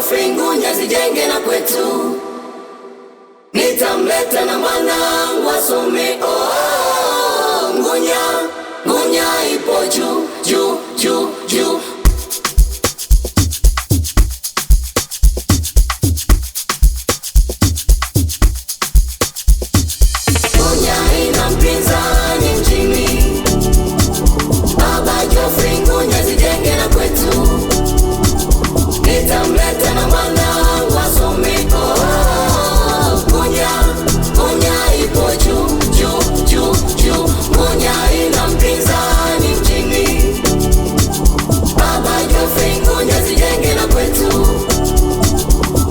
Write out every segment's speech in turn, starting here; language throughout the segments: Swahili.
Geoffrey Ngunya zijenge na kwetu. Nitamleta na mwanangu asome. Oh, Ngunya, Ngunya ipo juu, juu, juu, juu. Ngunya ina mpinzani mjini. Baba Geoffrey Ngunya zijenge na kwetu. Nitamleta na mwanangu asome. Oh, Ngunya, Ngunya ipo juu, juu, juu, juu. Ngunya ina mpinzani mjini. Baba Geoffrey Ngunya zijenge na kwetu.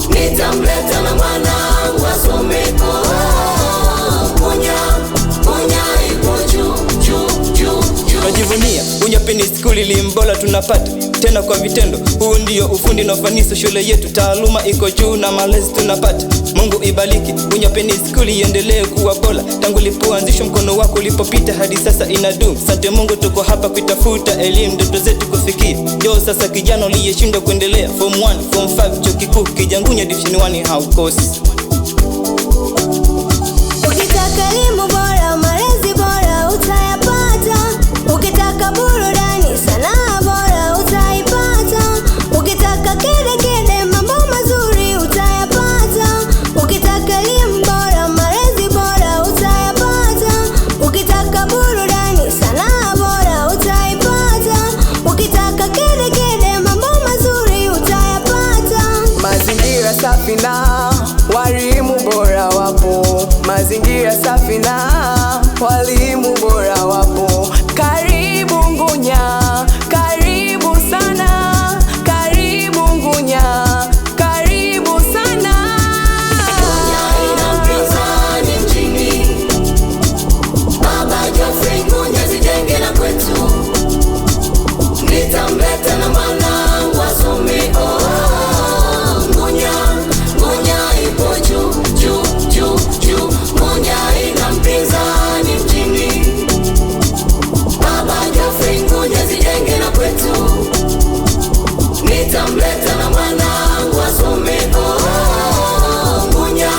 Nitamleta na mwanangu asome. Oh, Ngunya, Ngunya ipo juu, juu, juu, juu. Najivunia Ngunya Penny School ilimbola tunapata tena kwa vitendo. Huu ndio ufundi na ufanisi shule yetu, taaluma iko juu na malezi tunapata. Mungu ibariki Ngunya Penny School iendelee kuwa bora. Tangu lipoanzishwa mkono wako ulipopita hadi sasa inadumu. Asante Mungu, tuko hapa kutafuta elimu ndoto zetu kufikia. Yo sasa kijana uliyeshindwa kuendelea form 1 form 5 chuo kikuu kija Ngunya division 1 haukosi. Ukitaka elimu bora, malezi bora utayapata. Ukitaka burudani, sanaa bora utaipata. Ukitaka kede mambo mazuri utayapata. Ukitaka elimu bora, malezi bora utayapata. Ukitaka burudani, sanaa bora utaipata. Ukitaka kede mambo mazuri utayapata. Mazingira safi na walimu bora wapo. Mazingira safi na walimu bora wapo. Karibu Ngunya, karibu sana. Karibu Ngunya, karibu sana. Ngunya ina mpinzani mjini. Baba Geoffrey Ngunya zijenge na kwetu. Nitamleta na mwanangu asome. Oh, Ngunya, Ngunya ipo juu, juu, juu, juu. Ngunya ina mpinzani mjini. Baba Geoffrey Ngunya zijenge na kwetu. Nitamleta na mwanangu asome. Oh, Ngunya,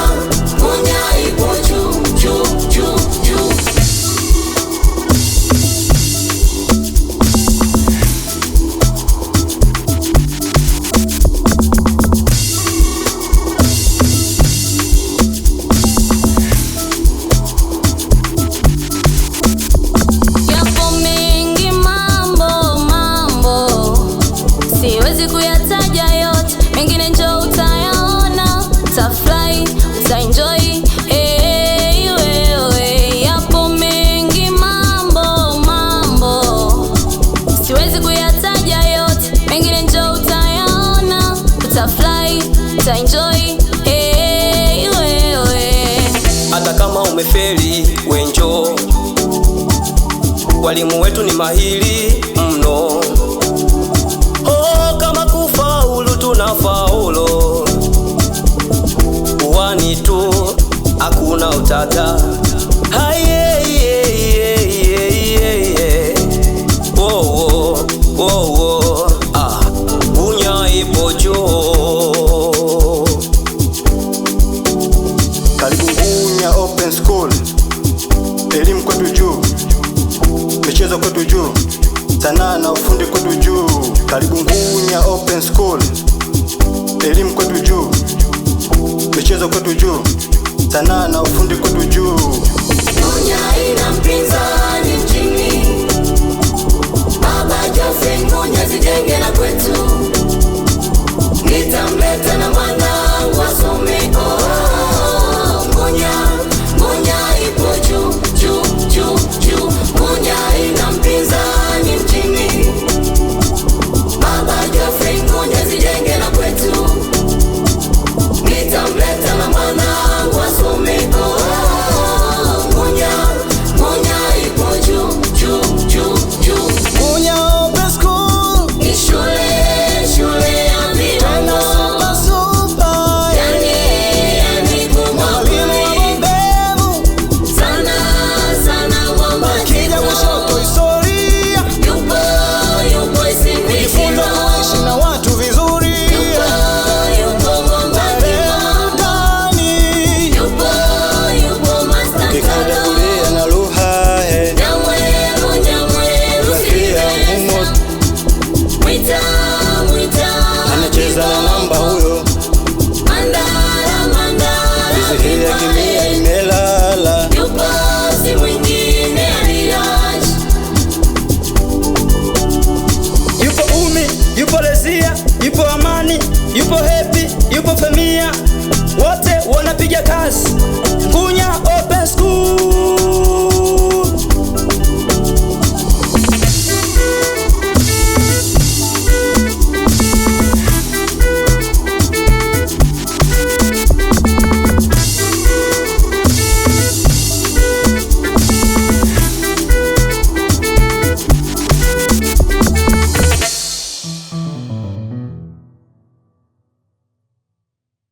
Ngunya ipo juu, juu, juu, juu. Yapo mengi mambo, siwezi kuyataja yote. Mengine njoo utayaona, utafurahi, utaenjoy. Wewe, yapo mengi mambo, siwezi kuyataja yote. Mengine njoo utayaona, utafurahi, utaenjoy. Wewe, Hata kama umefeli wenjo, walimu wetu ni mahiri mno. Oh, kama kufaulu tunafaulu. Uwani tu hakuna utata. Ngunya ipo juu. Karibu Ngunya Open School. Elimu kwetu juu, michezo kwetu juu, sanaa na ufundi kwetu juu. Karibu Ngunya Open School. Elimu kwetu juu, michezo kwetu juu, sanaa na ufundi kwetu juu. Ngunya ina mpinzani mjini. Baba Geoffrey Ngunya zijenge na kwetu. Nitamleta na mwanangu asome. Oh, Ngunya, Ngunya ipo juu, juu, juu, juu. Ngunya ina mpinzani mjini. Baba Geoffrey Ngunya zijenge na kwetu. Nitamleta na mwanangu asome. Oh, Ngunya, Ngunya ipo juu, juu, Kezia, yupo Amani, yupo Happy, yupo Femia, wote wanapiga kazi. Ngunya